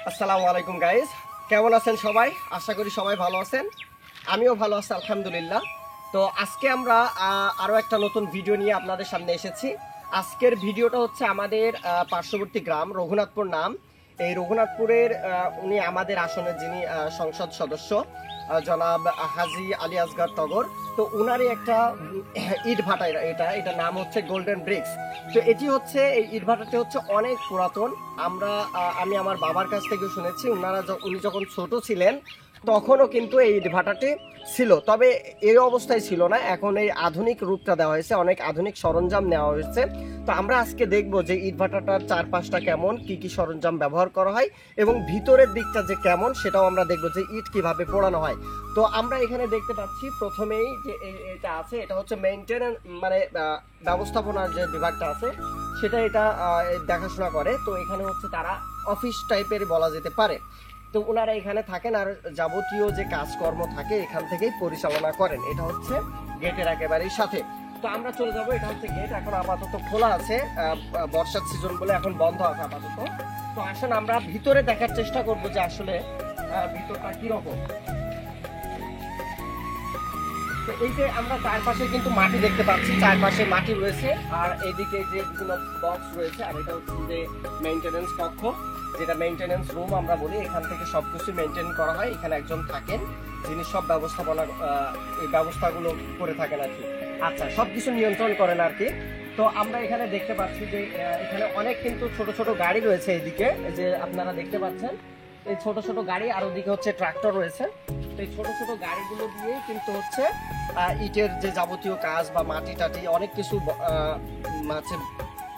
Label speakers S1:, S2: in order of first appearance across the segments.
S1: আসসালামু আলাইকুম গাইস, কেমন আছেন সবাই? আশা করি সবাই ভালো আছেন। আমিও ভালো আছি আলহামদুলিল্লাহ। তো আজকে আমরা আরো একটা নতুন ভিডিও নিয়ে আপনাদের সামনে এসেছি। আজকের ভিডিওটা হচ্ছে আমাদের পার্শ্ববর্তী গ্রাম রঘুনাথপুর নাম। এই রঘুনাথপুরের উনি আমাদের আসনের যিনি সংসদ সদস্য জনাব হাজী আলী আসগর টগর। তো উনারই একটা ইট ভাটা, এটা নাম হচ্ছে গোল্ডেন ব্রিক্স। তো এটি হচ্ছে এই ইট ভাটাটি হচ্ছে অনেক পুরাতন। আমি আমার বাবার কাছ থেকে শুনেছি উনি যখন ছোট ছিলেন তখনও কিন্তু এই ইট ভাটাটি ছিল, তবে এই অবস্থায় ছিল না। এখন এই আধুনিক রূপটা দেওয়া হয়েছে, অনেক আধুনিক সরঞ্জাম নেওয়া হয়েছে। তো আমরা আজকে দেখব যে ইট ভাটাটার চারপাশটা কেমন, কি কি সরঞ্জাম ব্যবহার করা হয় এবং ভিতরের দিকটা যে কেমন সেটাও আমরা দেখব, যে ইট কিভাবে পোড়ানো হয়। তো আমরা এখানে দেখতে পাচ্ছি প্রথমেই যে এটা আছে, এটা হচ্ছে মেইনটেনেন্স মানে ব্যবস্থাপনার যে বিভাগটা আছে সেটা এটা দেখাশোনা করে। তো এখানে হচ্ছে তারা অফিস টাইপের বলা যেতে পারে। তো ওনারা এখানে থাকেন আর যাবতীয় যে কাজকর্ম থাকে এখান থেকেই পরিচালনা করেন। এটা হচ্ছে গেটের একেবারেই সাথে। তো আমরা চলে যাব, এটা হচ্ছে গেট, এখন আপাতত খোলা আছে, বর্ষার সিজন বলে এখন বন্ধ আছে আপাতত। তো আসেন আমরা ভিতরে দেখার চেষ্টা করব যে আসলে ভিতরটা কিরকম। তো এই যে আমরা চারপাশে কিন্তু মাটি দেখতে পাচ্ছি, চারপাশে মাটি রয়েছে আর এইদিকে যে বিভিন্ন বক্স রয়েছে, আর এটা হচ্ছে যে মেইনটেনেন্স কক্ষ, যেটা মেইনটেনেন্স রুম আমরা বলি। এখান থেকে সবকিছু মেইনটেইন করা হয়। এখানে একজন থাকেন যিনি সব ব্যবস্থাপনা এই ব্যবস্থাগুলো করে থাকেন আর কি। আচ্ছা, সবকিছু নিয়ন্ত্রণ করেন আর কি। তো আমরা এখানে দেখতে পাচ্ছি যে এখানে অনেক কিন্তু ছোট ছোট গাড়ি রয়েছে। এইদিকে যে আপনারা দেখতে পাচ্ছেন এই ছোট ছোট গাড়ি, আর ওদিকে হচ্ছে ট্রাক্টর রয়েছে। তো এই ছোট ছোট গাড়িগুলো দিয়ে কিন্তু হচ্ছে ইটের যে যাবতীয় কাজ বা মাটি টাটি অনেক কিছু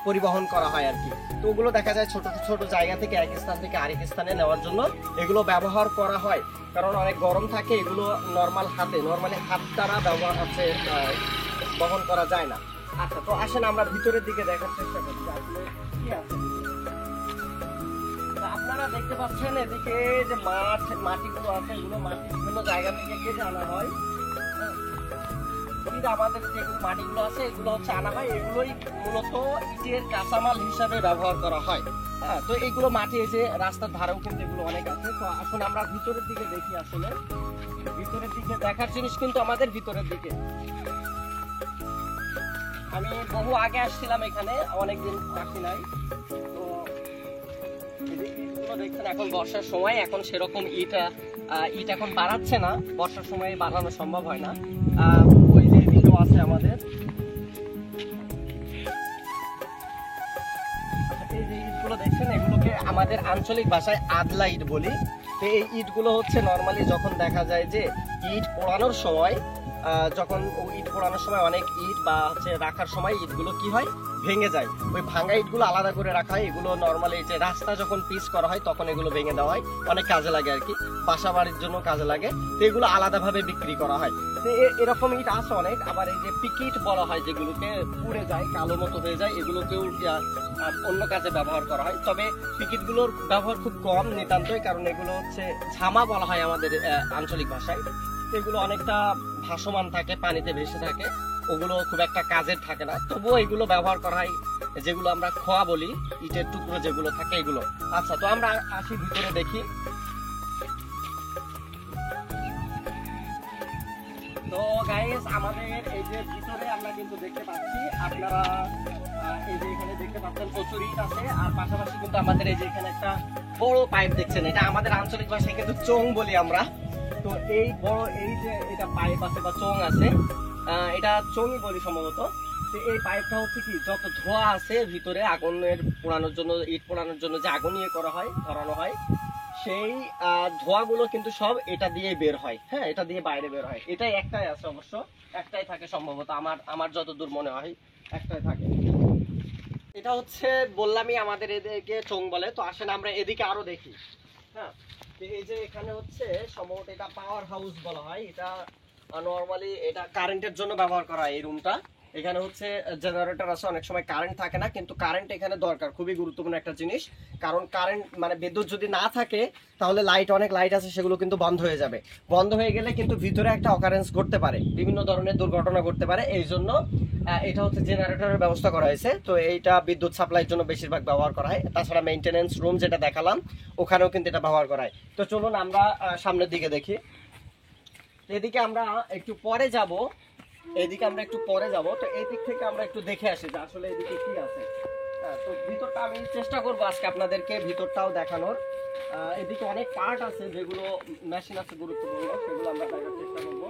S1: পরিবহন করা হয় আর কি। তো ওগুলো দেখা যায় ছোট ছোট জায়গা থেকে এক স্থান থেকে আরেক স্থানে নেওয়ার জন্য এগুলো ব্যবহার করা হয়, কারণ অনেক গরম থাকে। এগুলো নর্মালি হাত দ্বারা ব্যবহার হচ্ছে বহন করা যায় না। আচ্ছা, তো আসেন আমরা ভিতরের দিকে দেখার চেষ্টা করি আসলে কি আছে। আপনারা দেখতে পাচ্ছেন এদিকে যে মাটিগুলো আছে, এগুলো মাটি বিভিন্ন জায়গা থেকে কেটে আনা হয়। আমাদের যেগুলো মাটিগুলো আছে এগুলো হচ্ছে আনা হয়, এগুলোই মূলত ইটের কাঁচামাল হিসাবে ব্যবহার করা হয়। হ্যাঁ, তো এইগুলো মাটি এসে রাস্তার ধারেও কিন্তু এগুলো অনেক আছে। তো এখন আমরা ভিতরের দিকে দেখি, আসলে ভিতরের দিকে দেখার জিনিস কিন্তু আমাদের ভিতরের দিকে। আমি বহু আগে আসছিলাম এখানে, অনেকদিন থাকি নাই। তো দেখছেন এখন বর্ষার সময়, এখন সেরকম ইট এখন বাড়াচ্ছে না, বর্ষার সময় বাড়ানো সম্ভব হয় না। ওই যে দিকেও আছে আমাদের, এই যে ইটগুলো দেখছেন এগুলোকে আমাদের আঞ্চলিক ভাষায় আদলা ইট বলি। তো এই ইটগুলো হচ্ছে নর্মালি যখন দেখা যায় যে ইট পোড়ানোর সময়, অনেক ইট বা হচ্ছে রাখার সময় ইটগুলো কি হয়, ভেঙে যায়। ওই ভাঙা ইটগুলো আলাদা করে রাখা হয়। এগুলো নর্মালি যে রাস্তা যখন পিচ করা হয় তখন এগুলো ভেঙে দেওয়া হয়, অনেক কাজে লাগে আর কি, বাসা বাড়ির জন্য কাজে লাগে। তো এগুলো আলাদাভাবে বিক্রি করা হয়। তো এরকম ইট আছে অনেক। আবার এই যে পিকিট বলা হয়, যেগুলোকে পুড়ে যায়, কালো মতো হয়ে যায়, এগুলোকেও অন্য কাজে ব্যবহার করা হয়। তবে পিকিট গুলোর ব্যবহার খুব কম নিতান্তই, কারণ এগুলো হচ্ছে ঝামা বলা হয় আমাদের আঞ্চলিক ভাষায়। এগুলো অনেকটা ভাসমান থাকে, পানিতে ভেসে থাকে, ওগুলো খুব একটা কাজের থাকে না। তবুও এগুলো ব্যবহার করা হয়, যেগুলো আমরা খোয়া বলি, ইটের টুকরো যেগুলো থাকে এগুলো। আচ্ছা, তো আমরা আসি ভিতরে দেখি। তো গাইস, আমাদের এই যে ভিতরে আমরা কিন্তু দেখতে পাচ্ছি, আপনারা এই যে এখানে দেখতে পাচ্ছেন প্রচুর ইট আছে। আর পাশাপাশি কিন্তু আমাদের এই যে এখানে একটা বড় পাইপ দেখছেন, এটা আমাদের আঞ্চলিক ভাষায় কিন্তু চোং বলি আমরা। তো এই বড় এই যে এটা পাইপ আছে বা চোং আছে, এটা চোঙই বলি সম্ভবত। তো এই পাইপটা হচ্ছে কি, যত ধোঁয়া আছে ভিতরে আগুনের পোড়ানোর জন্য, ইট পোড়ানোর জন্য যে আগুন ইয়ে করা হয়, ধরানো হয়, সেই ধোঁয়াগুলো কিন্তু সব এটা দিয়ে বের হয়। হ্যাঁ, এটা দিয়ে বাইরে বের হয়। এটাই একটাই আছে, অবশ্য একটাই থাকে সম্ভবত, আমার যতদূর মনে হয় একটাই থাকে। এটা হচ্ছে বললামই আমাদের এদিকে চোং বলে। তো আসেন আমরা এদিকে আরো দেখি। হ্যাঁ, এই যে এখানে হচ্ছে সম্ভবত এটা পাওয়ার হাউস বলা হয়। এটা নরমালি এটা কারেন্টের জন্য ব্যবহার করা হয় এই রুমটা। এখানে হচ্ছে জেনারেটর আছে, অনেক সময় কারেন্ট থাকে না, কিন্তু কারেন্ট এখানে দরকার, খুবই গুরুত্বপূর্ণ একটা জিনিস। কারণ কারেন্ট মানে বিদ্যুৎ যদি না থাকে তাহলে অনেক লাইট আছে সেগুলো কিন্তু বন্ধ হয়ে যাবে। বন্ধ হয়ে গেলে কিন্তু ভিতরে একটা অকারেন্স ঘটতে পারে, বিভিন্ন ধরনের দুর্ঘটনা ঘটতে পারে। এই জন্য এটা হচ্ছে জেনারেটরের ব্যবস্থা করা হয়েছে। তো এইটা বিদ্যুৎ সাপ্লাইয়ের জন্য বেশিরভাগ ব্যবহার করা হয়। তাছাড়া মেইনটেনেন্স রুম যেটা দেখালাম ওখানেও কিন্তু এটা ব্যবহার করা হয়। তো চলুন আমরা সামনের দিকে দেখি। এদিকে আমরা একটু পরে যাব, তো এই দিক থেকে আমরা একটু দেখে আসি যে আসলে এদিকে কি আছে। তো ভিতরটা আমি চেষ্টা করবো আজকে আপনাদেরকে ভিতরটাও দেখানোর। এদিকে অনেক পার্ট আছে, যেগুলো মেশিন আছে গুরুত্বপূর্ণ, সেগুলো আমরা দেখার চেষ্টা করবো।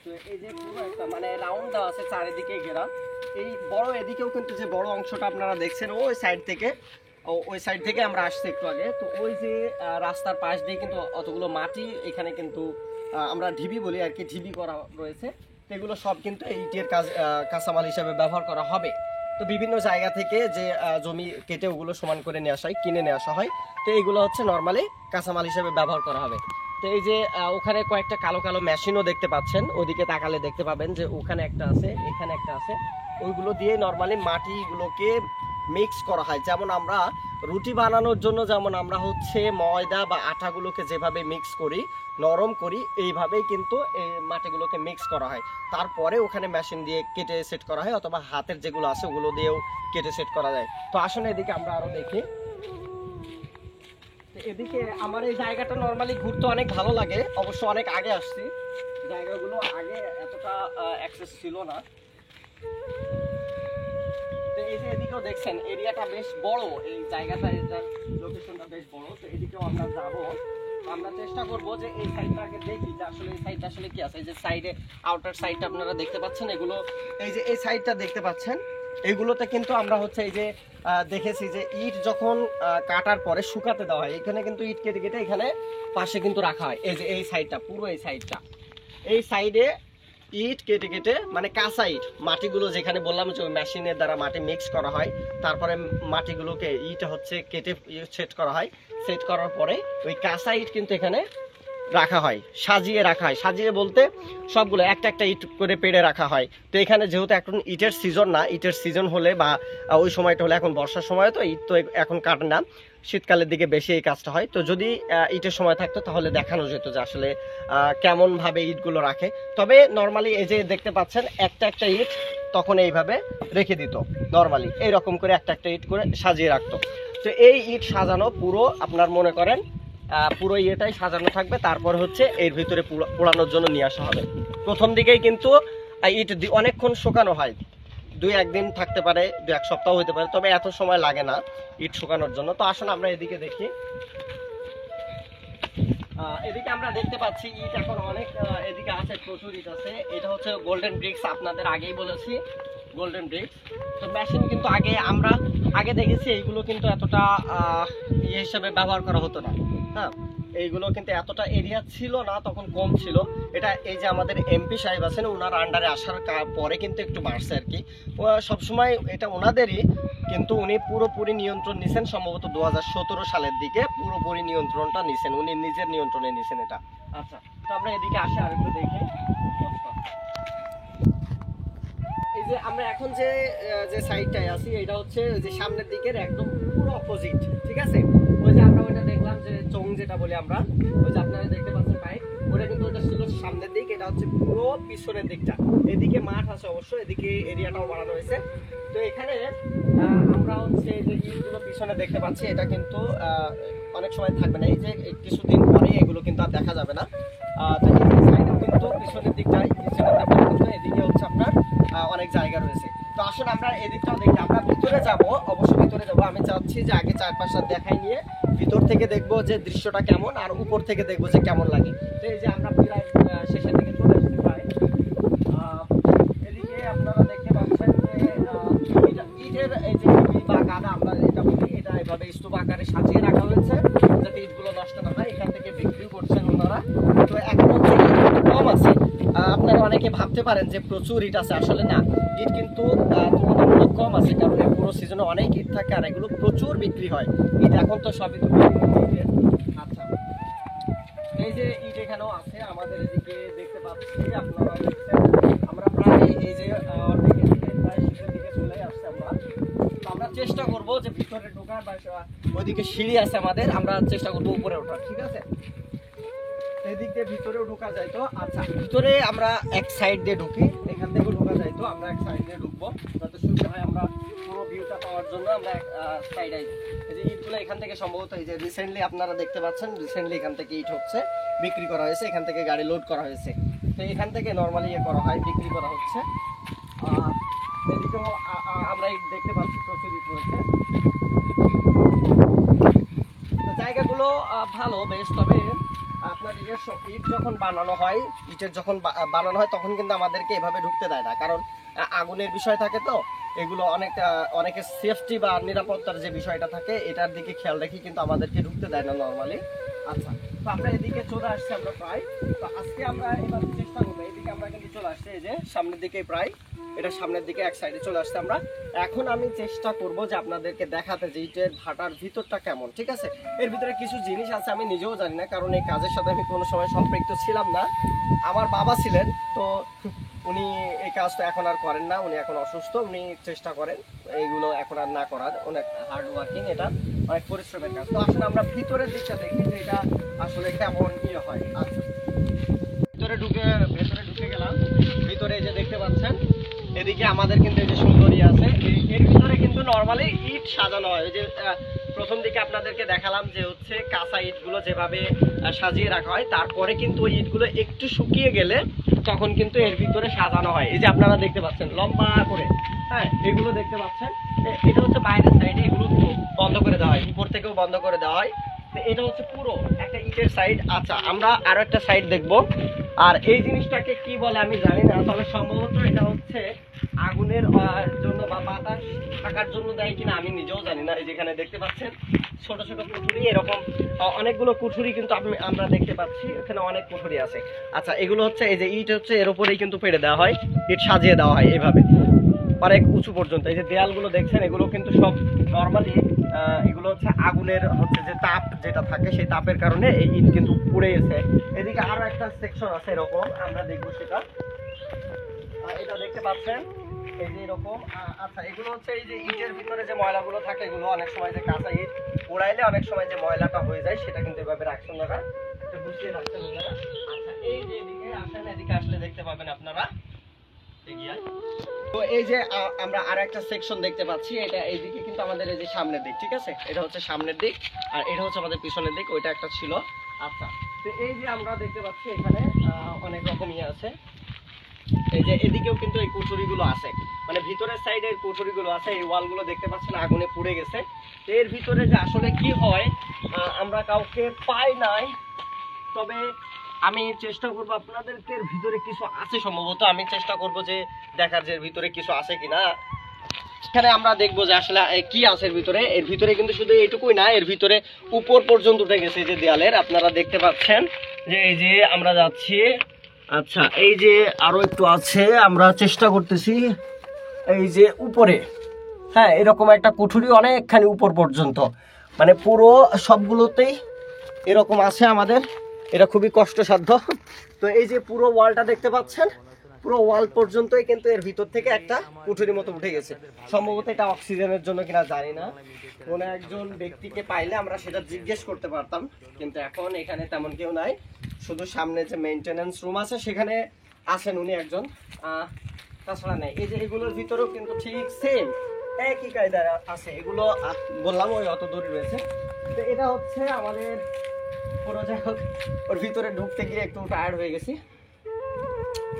S1: তো এই যে পুরো একটা মানে রাউন্ড দেওয়া আছে, চারিদিকে ঘেরা। এই বড় এদিকেও কিন্তু যে বড় অংশটা আপনারা দেখছেন ওই সাইড থেকে আমরা আসছি একটু আগে। তো ওই যে রাস্তার পাশ দিয়ে কিন্তু অতগুলো মাটি এখানে কিন্তু আমরা ঢিবি বলি আর কি, ঢিবি করা রয়েছে। এগুলো সব কিন্তু ইটের কাঁচামাল হিসাবে ব্যবহার করা হবে। তো বিভিন্ন জায়গা থেকে যে জমি কেটে ওগুলো সমান করে নিয়ে আসা হয়, কিনে নিয়ে আসা হয়। তো এইগুলো হচ্ছে নর্মালি কাঁচামাল হিসাবে ব্যবহার করা হবে। তো এই যে ওখানে কয়েকটা কালো কালো মেশিনও দেখতে পাচ্ছেন, ওইদিকে তাকালে দেখতে পাবেন যে ওখানে একটা আছে, এখানে একটা আছে। ওইগুলো দিয়ে নর্মালি মাটিগুলোকে মিক্স করা হয়। যেমন আমরা রুটি বানানোর জন্য যেমন আমরা হচ্ছে ময়দা বা আটাগুলোকে যেভাবে মিক্স করি, নরম করি, এইভাবেই কিন্তু এই মাটিগুলোকে মিক্স করা হয়। তারপরে ওখানে মেশিন দিয়ে কেটে সেট করা হয়, অথবা হাতের যেগুলো আছে ওগুলো দিয়েও কেটে সেট করা যায়। তো আসলে এদিকে আমরা আরো দেখি। এদিকে আমার এই জায়গাটা নরমালি ঘুরতে অনেক ভালো লাগে। অবশ্য অনেক আগে আসছি, জায়গাগুলো আগে এতটা অ্যাক্সেস ছিল না। তো এই যে এদিকেও দেখছেন এরিয়াটা বেশ বড়, এই জায়গাটা, এটার লোকেশনটা বেশ বড়। তো এদিকেও আমরা যাবো, আমরা চেষ্টা করব যে এই সাইডটা আগে দেখি যে আসলে এই সাইডটা আসলে কি আছে। এই যে সাইডে আউটার সাইডটা আপনারা দেখতে পাচ্ছেন, এগুলো এই যে এই সাইডটা দেখতে পাচ্ছেন, এগুলোতে কিন্তু আমরা হচ্ছে এই যে দেখেছি যে ইট যখন কাটার পরে শুকাতে দেওয়া হয়, এখানে কিন্তু ইট কেটে কেটে এখানে পাশে কিন্তু রাখা হয়। এই যে এই সাইডটা, পুরো এই সাইডে ইট কেটে কেটে মানে কাঁচা ইট, মাটিগুলো যেখানে বললাম যে ওই মেশিনের দ্বারা মাটি মিক্স করা হয়, তারপরে মাটিগুলোকে ইট হচ্ছে কেটে সেট করা হয়। সেট করার পরে ওই কাঁচা ইট কিন্তু এখানে রাখা হয়, সাজিয়ে রাখা হয়। সাজিয়ে বলতে সবগুলো একটা একটা ইট করে পেড়ে রাখা হয়। তো এখানে যেহেতু এখন ইটের সিজন না, ইটের সিজন হলে বা ওই সময়টা হলে, এখন বর্ষার সময় তো ইট তো এখন কাটে না, শীতকালের দিকে বেশি এই কাজটা হয়। তো যদি ইটের সময় থাকতো তাহলে দেখানো যেত যে আসলে কেমন ভাবে ইটগুলো রাখে। তবে নর্মালি এই যে দেখতে পাচ্ছেন একটা একটা ইট তখন এইভাবে রেখে দিত, নর্মালি এইরকম করে একটা একটা ইট করে সাজিয়ে রাখতো। তো এই ইট সাজানো পুরো আপনার মনে করেন পুরো ইয়েটাই সাজানো থাকবে, তারপর হচ্ছে এর ভিতরে পোড়ানোর জন্য নিয়ে আসা হবে। প্রথম দিকেই কিন্তু ইট অনেকক্ষণ শুকানো হয়, 2-1 দিন থাকতে পারে, 2-1 সপ্তাহ হতে পারে, তবে এত সময় লাগে না ইট শুকানোর জন্য। তো আসুন আমরা এদিকে দেখি। এদিকে আমরা দেখতে পাচ্ছি ইট এখন অনেক এদিকে আছে, প্রচুর ইট আছে। এটা হচ্ছে গোল্ডেন ব্রিক্স, আপনাদের আগেই বলেছি গোল্ডেন ব্রিক্স। তো মেশিন কিন্তু আমরা আগে দেখেছি এইগুলো কিন্তু এতটা ইয়ে হিসেবে ব্যবহার করা হতো না। হ্যাঁ, এইগুলো কিন্তু এতটা এরিয়া ছিল না, তখন কম ছিল। এটা এই যে আমাদের এমপি সাহেব আছেন, ওনার আন্ডারে আসার পরে কিন্তু একটু বাড়ছে আর কি। সবসময় এটা ওনাদেরই, কিন্তু উনি পুরোপুরি নিয়ন্ত্রণ নিছেন সম্ভবত 2017 সালের দিকে পুরোপুরি নিয়ন্ত্রণটা নিছেন, উনি নিজের নিয়ন্ত্রণে নিছেন এটা। আচ্ছা, তো আমরা এদিকে আসি আর একটু দেখি। এই যে আমরা এখন যে সাইডটায় আছি, এটা হচ্ছে যে সামনের দিকের একদম পুরো অপোজিট, ঠিক আছে। ওই যে আমরা ওইটা দেখলাম যে চোং যেটা বলি আমরা, ওই যে আপনারা দেখতে পাচ্ছেন পাইপ, ওটা কিন্তু ওটা ছিল সামনের দিক, এটা হচ্ছে পুরো পিছনের দিকটা। এদিকে মাঠ আছে অবশ্য, এদিকে এরিয়াটাও বাড়ানো হয়েছে। তো এখানে আমরা হচ্ছে যে ইটগুলো পিছনে দেখতে পাচ্ছি, এটা কিন্তু অনেক সময় থাকবে না, এই যে কিছুদিন পরে এগুলো কিন্তু আর দেখা যাবে না। তো এই সাইডেও কিন্তু পিছনের দিকটাই, পিছনের দিকটা কিন্তু এদিকে হচ্ছে আপনার অনেক জায়গা রয়েছে। তো আসুন আমরা এদিকটাও দেখি। আমরা ভিতরে যাব, অবশ্যই ভিতরে যাব। আমি চাচ্ছি যে আগে চারপাশটা দেখাই নিয়ে ভিতর থেকে দেখবো যে দৃশ্যটা কেমন, আর উপর থেকে দেখবো যে কেমন লাগে। তো এই যে আমরা প্রায় শেষের দিকে চলে আসতে পারি। এদিকে আপনারা দেখতে পাচ্ছেন যে ইটের এই যে বা গাদা আমরা এটা বলি, এটা এভাবে স্তূপ আকারে সাজিয়ে রাখা হয়েছে যাতে ইটগুলো নষ্ট না হয়। এখান থেকে বিক্রি করছেন ওনারা। তো এখন হচ্ছে কম আছে, আপনারা অনেকে ভাবতে পারেন যে প্রচুর ইট আছে, আসলে না, ইট কিন্তু তুলনামূলক কম আছে, কারণ পুরো সিজনে অনেক ইট থাকে আর এগুলো প্রচুর বিক্রি হয়। ইট এখন তো সবই। আচ্ছা, এই যে ইট এখানেও আছে আমাদের এদিকে দেখতে পাচ্ছি, আপনারা দেখছেন প্রায় এই যে প্রায় শেষের দিকে চলে আসছে আমরা। তো আমরা চেষ্টা করব যে ভিতরে ঢোকার বা ওইদিকে সিঁড়ি আছে আমাদের, আমরা চেষ্টা করব উপরে ওঠার, ঠিক আছে? এদিক দিয়ে ভিতরেও ঢোকা যায়। তো আচ্ছা, ভিতরে আমরা এক সাইড দিয়ে ঢুকি, এখান থেকেও ঢোকা যায়। তো আমরা এক সাইড দিয়ে ঢুকবো যাতে সুবিধা হয়, আমরা পুরো ভিউটা পাওয়ার জন্য আমরা এক সাইডে। এই যে ইটগুলো এখান থেকে সম্ভবত এই যে রিসেন্টলি আপনারা দেখতে পাচ্ছেন, রিসেন্টলি এখান থেকে ইট হচ্ছে, বিক্রি করা হয়েছে, এখান থেকে গাড়ি লোড করা হয়েছে। তো এখান থেকে নর্মালি ইয়ে করা হয়, বিক্রি করা হচ্ছে। এদিকেও আমরা ইট দেখতে পাচ্ছি, প্রচুর ইট রয়েছে। জায়গাগুলো ভালো বেশ, তবে আপনার ইট যখন বানানো হয়, ইটের যখন বানানো হয় তখন কিন্তু আমাদেরকে এভাবে ঢুকতে দেয় না, কারণ আগুনের বিষয় থাকে। তো এগুলো অনেকের সেফটি বা নিরাপত্তার যে বিষয়টা থাকে এটার দিকে খেয়াল রেখে কিন্তু আমাদেরকে ঢুকতে দেয় না নর্মালি। আচ্ছা, তো আমরা এদিকে চলে আসছি আমরা প্রায়। তো আজকে আমরা এবার চেষ্টা করবো, এদিকে আমরা কিন্তু চলে আসছি, এই যে সামনের দিকে প্রায়, এটা সামনের দিকে এক সাইডে চলে আসছে আমরা। এখন আমি চেষ্টা করব যে আপনাদেরকে দেখাতে যে ইটের ভাটার ভিতরটা কেমন, ঠিক আছে? এর ভিতরে কিছু জিনিস আছে আমি নিজেও জানি না, কারণ এই কাজের সাথে আমি কোনো সময় সম্পৃক্ত ছিলাম না। আমার বাবা ছিলেন, তো উনি এই কাজটা এখন আর করেন না, উনি এখন অসুস্থ, উনি চেষ্টা করেন এইগুলো এখন আর না করার। অনেক হার্ড ওয়ার্কিং, এটা অনেক পরিশ্রমের কাজ। তো আসলে আমরা ভিতরের দিকটা দেখি যে এটা আসলে কেমন ইয়ে হয়। আচ্ছা, ভেতরে ঢুকে গেলাম। ভিতরে যে দেখতে পাচ্ছেন এদিকে আমাদের কিন্তু এই যে সুন্দরী আছে, এর ভিতরে কিন্তু নরমালি ইট সাজানো হয়। যে প্রথম দিকে আপনাদেরকে দেখালাম যে হচ্ছে কাঁচা ইটগুলো যেভাবে সাজিয়ে রাখা হয়, তারপরে কিন্তু ওই ইটগুলো একটু শুকিয়ে গেলে তখন কিন্তু এর ভিতরে সাজানো হয়। এই যে আপনারা দেখতে পাচ্ছেন লম্বা করে, হ্যাঁ, এগুলো দেখতে পাচ্ছেন, এটা হচ্ছে বাইরের সাইডে, এগুলো বন্ধ করে দেওয়া হয়, উপর থেকেও বন্ধ করে দেওয়া হয়। এটা হচ্ছে পুরো একটা ইটের সাইড। আচ্ছা, আমরা আরো একটা সাইড দেখবো। আর এই জিনিসটাকে কি বলে আমি জানি না, তবে সম্ভবত এটা হচ্ছে আগুনের জন্য বা বাতাস থাকার জন্য দেয় কিনা আমি নিজেও জানি না। এই যেখানে দেখতে পাচ্ছেন ছোট ছোট কুঠুরি, এরকম অনেকগুলো কুঠুরি কিন্তু আমরা দেখতে পাচ্ছি, এখানে অনেক কুঠুরি আছে। আচ্ছা, এগুলো হচ্ছে এই যে ইট হচ্ছে এর উপরেই কিন্তু পেড়ে দেওয়া হয়, ইট সাজিয়ে দেওয়া হয় এভাবে অনেক উঁচু পর্যন্ত। এই যে দেয়ালগুলো দেখছেন এগুলো কিন্তু সব নর্মালি এগুলো হচ্ছে আগুনের হচ্ছে যে তাপ যেটা থাকে সেই তাপের কারণে এই ইট কিন্তু পুড়ে গেছে। এদিকে আরো একটা সেকশন আছে এরকম, আমরা দেখবো সেটা। এটা দেখতে পাচ্ছেন এই যে এরকম। আচ্ছা, এগুলো হচ্ছে এই যে ইটের ভিতরে যে ময়লাগুলো থাকে, এগুলো অনেক সময় যে কাঁচা ইট পোড়াইলে অনেক সময় যে ময়লাটা হয়ে যায় সেটা কিন্তু এভাবে রাখছেন না, এটা বুঝিয়ে রাখছেন আপনারা। আচ্ছা, এই যে এদিকে আসেন, এদিকে আসলে দেখতে পাবেন আপনারা। তো এই যে আমরা আর একটা সেকশন দেখতে পাচ্ছি, এটা এইদিকে কিন্তু আমাদের এই যে সামনের দিক, ঠিক আছে? এটা হচ্ছে সামনের দিক আর এটা হচ্ছে আমাদের পিছনের দিক, ওইটা একটা ছিল। আচ্ছা, তো এই যে আমরা দেখতে পাচ্ছি এখানে অনেক রকম ইয়ে আছে। এই যে এদিকেও কিন্তু এই কুঠুরিগুলো আছে, মানে ভিতরের সাইডে কুঠুরিগুলো আছে। এই ওয়ালগুলো দেখতে পাচ্ছেন আগুনে পুড়ে গেছে। এর ভিতরে যে আসলে কি হয় আমরা কাউকে পাই নাই, তবে আমি চেষ্টা করবো আপনাদেরকে, এর ভিতরে কিছু আছে সম্ভবত, আমি চেষ্টা করব যে দেখার যে এর ভিতরে কিছু আছে কিনা। এখানে আমরা দেখবো যে আসলে কি আছে এর ভিতরে। এর ভিতরে কিন্তু শুধু এইটুকুই না, এর ভিতরে উপর পর্যন্ত উঠে গেছে যে দেয়ালের, আপনারা দেখতে পাচ্ছেন যে এই যে আমরা যাচ্ছি। আচ্ছা, এই যে আরো একটু আছে, আমরা চেষ্টা করতেছি এই যে উপরে, হ্যাঁ, এরকম একটা কুঠুরি অনেকখানি উপর পর্যন্ত, মানে পুরো সবগুলোতেই এরকম আছে আমাদের। এটা খুবই কষ্টসাধ্য। তো এই যে পুরো ওয়ালটা দেখতে পাচ্ছেন, পুরো ওয়াল পর্যন্তই কিন্তু এর ভিতর থেকে একটা কুঠুরি মতো উঠে গেছে। সম্ভবত এটা অক্সিজেনের জন্য কিনা জানি না, কোনো একজন ব্যক্তিকে পাইলে আমরা সেটা জিজ্ঞেস করতে পারতাম, কিন্তু এখন এখানে তেমন কেউ নাই। শুধু সামনে যে মেইনটেনেন্স রুম আছে সেখানে আছেন উনি একজন, তাছাড়া নেই। এই যে এগুলোর ভিতরেও কিন্তু ঠিক সেম একই কায়দায় আছে, এগুলো বললাম ওই অত দূরে রয়েছে। তো এটা হচ্ছে আমাদের পুরো, যাই হোক ওর ভিতরে ঢুকতে গিয়ে একটু টায়ার্ড হয়ে গেছি।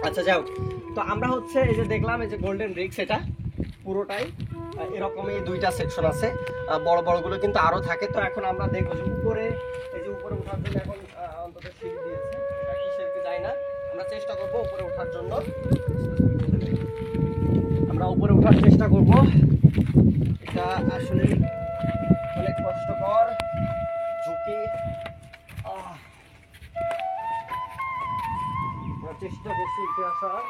S1: আচ্ছা, যাই হোক, তো আমরা হচ্ছে এই যে দেখলাম এই যে গোল্ডেন ব্রিক্স, এটা পুরোটাই এরকমই দুইটা সেকশন আছে, বড় বড়গুলো কিন্তু আরো থাকে। তো এখন আমরা দেখবো যে উপরে, এই যে উপরে ওঠার জন্য এখন অন্তত সিঁড়ি দিয়েছে, এটা কিসের কি যায় না, আমরা চেষ্টা করবো উপরে ওঠার জন্য। আমরা উপরে ওঠার চেষ্টা করব, এটা আসলে অনেক কষ্টকর ঝুঁকি। চেষ্টা করছি উঠে আসার।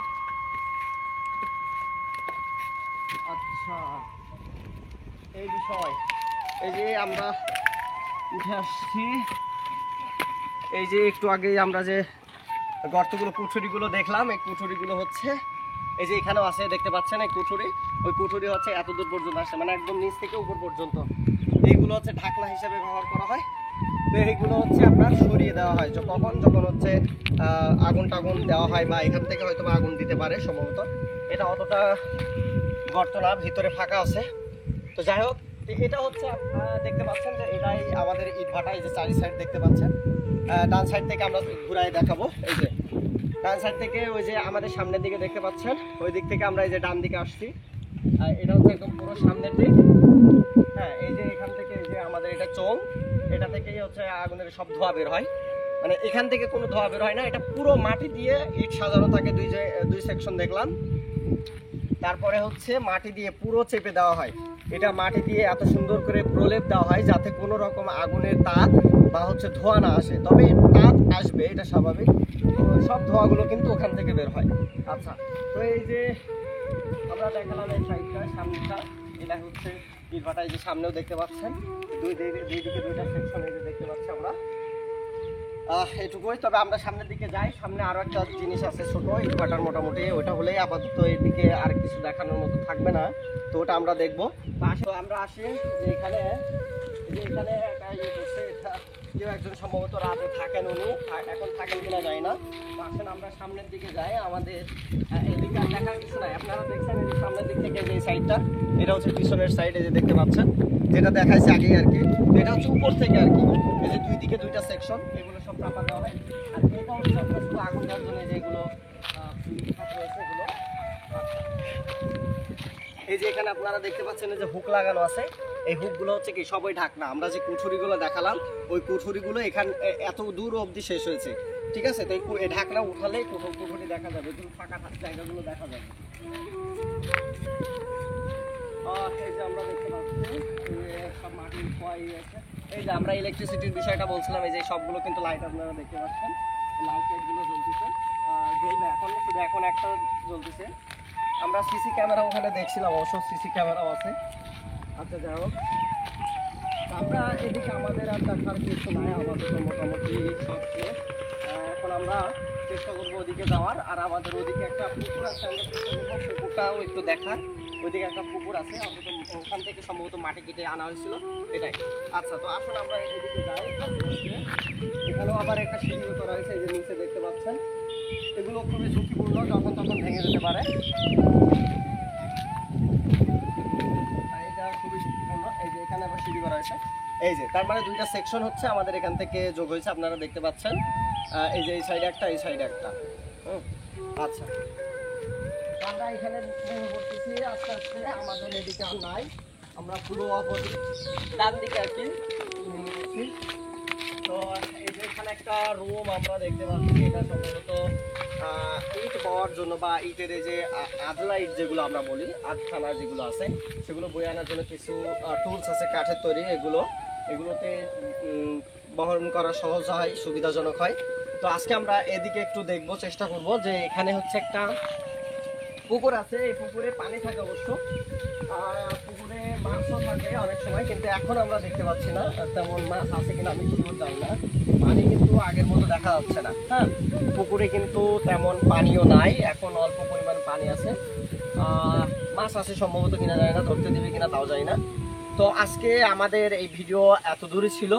S1: আচ্ছা, এই বিষয়, এই যে আমরা উঠে আসছি, এই যে একটু আগে আমরা যে গর্তগুলো কুঠুরিগুলো দেখলাম, এই কুঠুরিগুলো হচ্ছে এই যে এখানেও আছে দেখতে পাচ্ছেন এই কুঠুরি, ওই কুঠুরি হচ্ছে এত দূর পর্যন্ত আসে, মানে একদম নিচ থেকে উপর পর্যন্ত। এইগুলো হচ্ছে ঢাকনা হিসেবে ব্যবহার করা হয়। তো এইগুলো হচ্ছে আপনার সরিয়ে দেওয়া হয় যখন হচ্ছে আগুন টাগুন দেওয়া হয়, বা এখান থেকে হয়তো আগুন দিতে পারে সম্ভবত। এটা অতটা গর্ত না, ভিতরে ফাঁকা আছে। তো যাই হোক, এটা হচ্ছে আপনারা দেখতে পাচ্ছেন যে এটাই আমাদের ইট ভাটা। এই যে চারি সাইড দেখতে পাচ্ছেন, ডান সাইড থেকে আমরা ঘুরাই দেখাবো। এই যে ডান সাইড থেকে ওই যে আমাদের সামনের দিকে দেখতে পাচ্ছেন, ওই দিক থেকে আমরা এই যে ডান দিকে আসছি। এটা হচ্ছে একদম পুরো সামনের দিক। হ্যাঁ, এই যে এখান থেকে এই যে আমাদের এটা চোং, এটা থেকেই হচ্ছে আগুনের সব ধোঁয়া বের হয়। মানে এখান থেকে কোনো ধোঁয়া বের হয় না, এটা পুরো মাটি দিয়ে ইট সাজানো থাকে। দুই সেকশন দেখলাম। তারপরে হচ্ছে মাটি দিয়ে পুরো চেপে দেওয়া হয়। এটা মাটি দিয়ে এত সুন্দর করে প্রলেপ দেওয়া হয় যাতে কোনো রকম আগুনের তাপ বা হচ্ছে ধোঁয়া না আসে। তবে তাপ আসবে, এটা স্বাভাবিক। সব ধোঁয়াগুলো কিন্তু ওখান থেকে বের হয়। আচ্ছা, তো এই যে আমরা দেখালাম এই সাইডটা, সামনেটা, এটা হচ্ছে ইটভাটা। এই যে সামনেও দেখতে পাচ্ছেন দুই দিকে দুইটা সেকশন এই যে দেখতে পাচ্ছি আমরা। এটুকুই। তবে আমরা সামনের দিকে যাই, সামনে আরো একটা জিনিস আছে ছোট ইটভাটার, মোটামুটি ওটা হলেই আপাতত এদিকে আর কিছু দেখানোর মতো থাকবে না। তো ওটা আমরা দেখবো। আমরা আসি যে এখানে একটা ইয়ে করছে, এটা কেউ একজন সম্ভবত রাতে থাকেন, উনি এখন থাকেন কিনা যায় না। তো আসেন আমরা সামনের দিকে যাই। আমাদের এদিকে আর দেখার কিছু নাই। আপনারা দেখছেন এই যে সামনের দিক থেকে যে সাইডটা, এটা হচ্ছে পিছনের সাইড, এই যে দেখতে পাচ্ছেন, যেটা দেখাইছে আগে আর কি। এটা হচ্ছে উপর থেকে আর কি, এই যে দুই দিকে দুইটা সেকশন, এগুলো সব চাপা দেওয়া হয়। আর এটা হচ্ছে আপনার শুধু আগুন দেওয়ার জন্য যেগুলো রয়েছে এগুলো। এই যে এখানে আপনারা দেখতে পাচ্ছেন এই যে হুক লাগানো আছে, এই হুকগুলো হচ্ছে কি সবই ঢাকনা। আমরা যে কুঠুরিগুলো দেখালাম, ওই কুঠুরিগুলো এখানে এত দূর অবধি শেষ হয়েছে, ঠিক আছে। তো এই ঢাকনা উঠালেই কুঠুরি দেখা যাবে, ফাঁকা জায়গাগুলো দেখা যাবে। এই যে আমরা দেখতে পাচ্ছি সব মাটির খোয়াই আছে। এই যে আমরা ইলেকট্রিসিটির বিষয়টা বলছিলাম, এই যে সবগুলো কিন্তু লাইট আপনারা দেখতে পাচ্ছেন, লাইট গুলো জ্বলতেছে, জ্বলবে এখন, শুধু এখন একটা জ্বলতেছে। আমরা সিসি ক্যামেরা ওখানে দেখছিলাম, অবশ্য সিসি ক্যামেরাও আছে। আচ্ছা, যাই হোক, আমরা এদিকে আমাদের আর দেখার কিছু নাই, আমাদের তো মোটামুটি সব শেষ। এখন আমরা চেষ্টা করবো ওদিকে যাওয়ার। আর আমাদের ওদিকে একটা পুকুর আছে, আমরা চেষ্টা করবো পুকুরটাও একটু দেখার। ওইদিকে একটা পুকুর আছে, অন্তত ওখান থেকে সম্ভবত মাটি কেটে আনা হয়েছিল, এটাই। আচ্ছা, তো আসুন আমরা এদিকে যাই। এখানেও আবার একটা সিঁড়ি করা হয়েছে, এই যে নিচে দেখতে পাচ্ছেন। এগুলো খুবই ঝুঁকিপূর্ণ, যখন তখন ভেঙে যেতে পারে। এটা খুবই ঝুঁকিপূর্ণ। এই যে এখানে আবার সিঁড়ি করা হয়েছে, এই যে তার মানে দুইটা সেকশন হচ্ছে আমাদের এখান থেকে যোগ হয়েছে, আপনারা দেখতে পাচ্ছেন। এই যে এই সাইডে একটা, এই সাইডে একটা। আচ্ছা, আমরা এখানে করতেছি আস্তে আস্তে। আমাদের এদিকে আর নাই, আমরা পুরো অপোজিট ডান দিকে আর কি। তো এই যে এখানে একটা রুম আমরা দেখতে পাচ্ছি, এটা সম্ভবত ইট পাওয়ার জন্য, বা ইটের এই যে আদলা ইট যেগুলো আমরা বলি, আধখানা যেগুলো আছে, সেগুলো বয়ে আনার জন্য কিছু টুলস আছে কাঠের তৈরি। এগুলোতে বহন করা সহজ হয়, সুবিধাজনক হয়। তো আজকে আমরা এদিকে একটু দেখবো, চেষ্টা করব যে এখানে হচ্ছে একটা পুকুর আছে, এই পুকুরে পানি থাকে অবশ্য, পুকুরে মাছও থাকে অনেক সময়, কিন্তু এখন আমরা দেখতে পাচ্ছি না তেমন মাছ আছে কিনা, আমি কি জানি না। পানি কিন্তু আগের মতো দেখা যাচ্ছে না। হ্যাঁ, পুকুরে কিন্তু তেমন পানিও নাই, এখন অল্প পরিমাণ পানি আছে। মাছ আছে সম্ভবত কিনা যায় না, ধরতে দিবে কিনা তাও যায় না। তো আজকে আমাদের এই ভিডিও এত দূরে ছিল।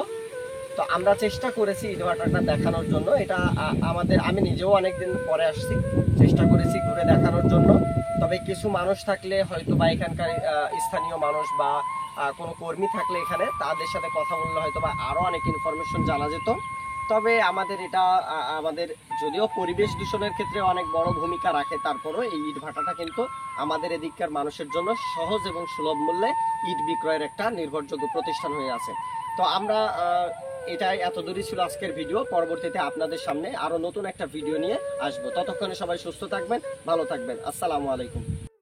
S1: তো আমরা চেষ্টা করেছি ইটভাটাটা দেখানোর জন্য। এটা আমি নিজেও অনেকদিন পরে আসছি, চেষ্টা করেছি ঘুরে দেখানোর জন্য। তবে কিছু মানুষ থাকলে হয়তো, বা এখানকার স্থানীয় মানুষ বা কোনো কর্মী থাকলে এখানে, তাদের সাথে কথা বললে হয়তো বা আরও অনেক ইনফরমেশন জানা যেত। তবে আমাদের এটা আমাদের যদিও পরিবেশ দূষণের ক্ষেত্রে অনেক বড় ভূমিকা রাখে, তারপরও এই ইটভাটাটা কিন্তু আমাদের এদিককার মানুষের জন্য সহজ এবং সুলভ মূল্যে ইট বিক্রয়ের একটা নির্ভরযোগ্য প্রতিষ্ঠান হয়ে আছে। তো আমরা এটাই এত দূরই ছিল আজকের ভিডিও। পরবর্তীতে আপনাদের সামনে আরো নতুন একটা ভিডিও নিয়ে আসবো। ততক্ষণে সবাই সুস্থ থাকবেন, ভালো থাকবেন। আসসালামু আলাইকুম।